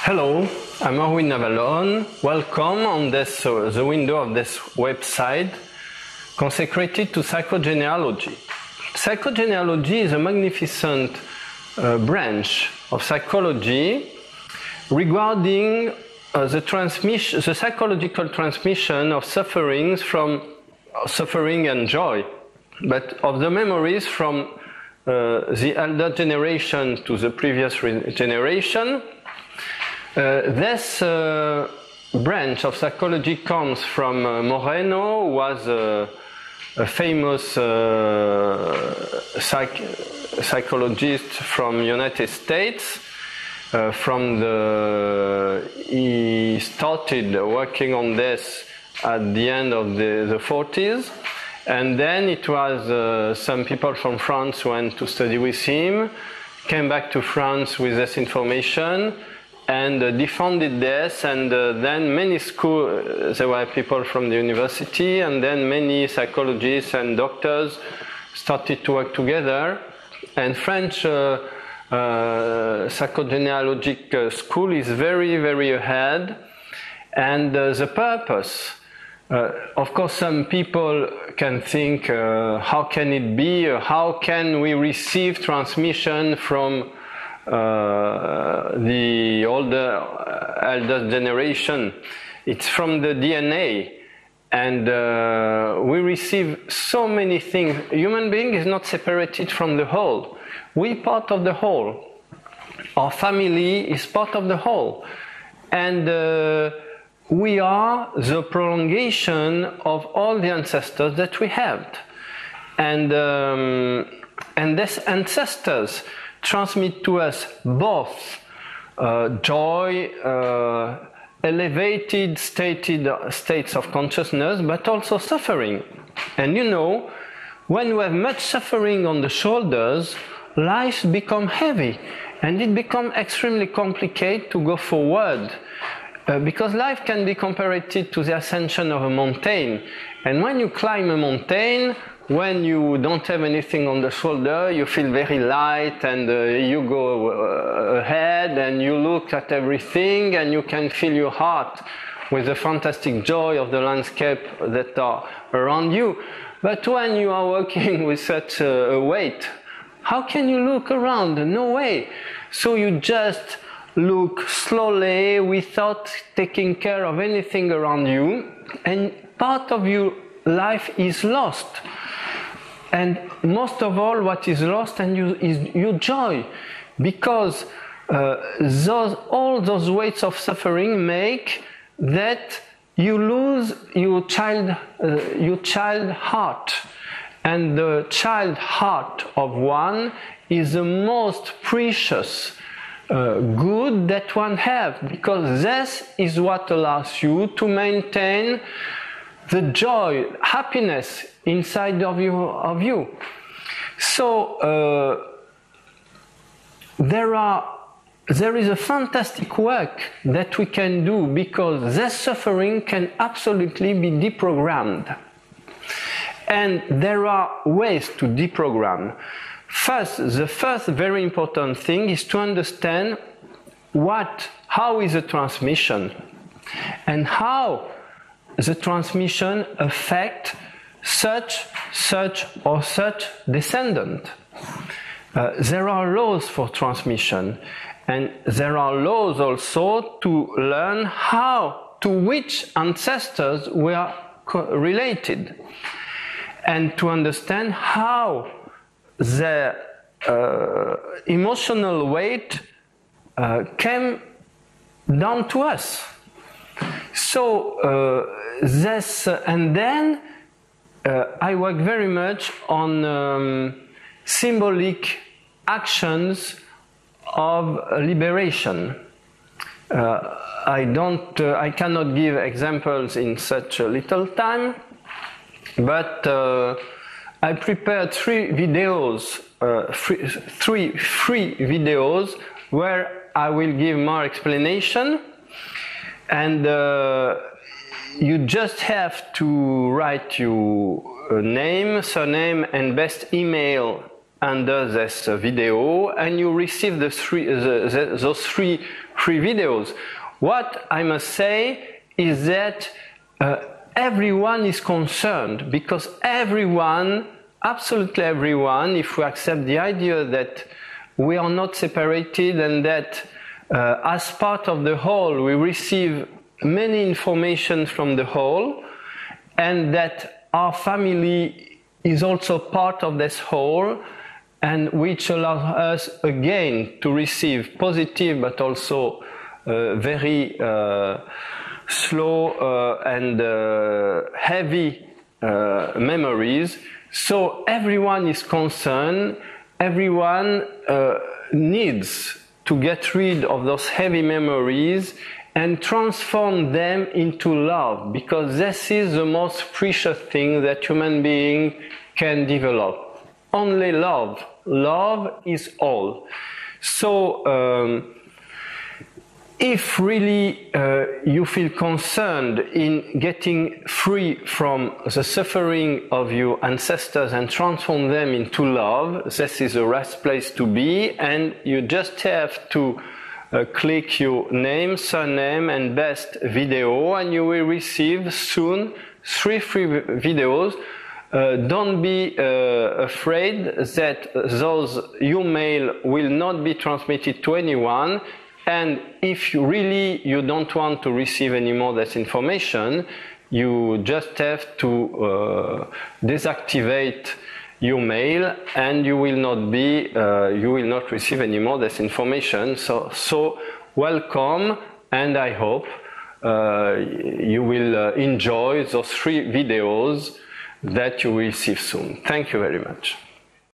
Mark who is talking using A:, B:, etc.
A: Hello, I'm Erwin Navalon. Welcome on this the window of this website consecrated to psychogenealogy. Psychogenealogy is a magnificent branch of psychology regarding the psychological transmission of sufferings from suffering and joy, but of the memories from the elder generation to the previous generation. This branch of psychology comes from Moreno, who was a famous psychologist from United States. He started working on this at the end of the 40s, and then it was some people from France who went to study with him, came back to France with this information, and defended this, and then many schools, there were people from the university, and then many psychologists and doctors started to work together, and French psychogenealogic school is very, very ahead, and the purpose, of course some people can think, how can it be, how can we receive transmission from the elder generation? It's from the DNA, and we receive so many things. Human being is not separated from the whole. We part of the whole. Our family is part of the whole, and we are the prolongation of all the ancestors that we have, and these ancestors transmit to us both joy, elevated states of consciousness, but also suffering. And you know, when we have much suffering on the shoulders, life becomes heavy, and it becomes extremely complicated to go forward, because life can be compared to the ascension of a mountain. And when you climb a mountain, when you don't have anything on the shoulder, you feel very light, and you go ahead and you look at everything, and you can fill your heart with the fantastic joy of the landscape that are around you. But when you are walking with such a weight, how can you look around? No way. So you just look slowly without taking care of anything around you, and part of your life is lost. And most of all, what is lost is your joy, because all those weights of suffering make that you lose your child heart, and the child heart of one is the most precious good that one have, because this is what allows you to maintain the joy, happiness inside of you. So there is a fantastic work that we can do, because this suffering can absolutely be deprogrammed. And there are ways to deprogram. The first very important thing is to understand how is the transmission, and how the transmission affect such descendant. There are laws for transmission, and there are laws also to learn to which ancestors we are related, and to understand how the emotional weight came down to us. So and then I work very much on symbolic actions of liberation. I cannot give examples in such a little time, but I prepared three free videos where I will give more explanation, and you just have to write your name, surname, and best email under this video, and you receive those three free videos. What I must say is that everyone is concerned, because everyone, absolutely everyone, if we accept the idea that we are not separated and that as part of the whole we receive many information from the whole, and that our family is also part of this whole, and which allows us again to receive positive but also very slow and heavy memories. So everyone is concerned, everyone needs to get rid of those heavy memories and transform them into love, because this is the most precious thing that human being can develop. Only love. Love is all. So if really you feel concerned in getting free from the suffering of your ancestors and transform them into love, this is the right place to be, and you just have to click your name, surname and best video, and you will receive soon 3 free videos. Don't be afraid that your mail will not be transmitted to anyone. And if you don't want to receive any more that information, you just have to deactivate your mail, and you will not receive any more this information. So welcome, and I hope you will enjoy those 3 videos that you will receive soon. Thank you very much.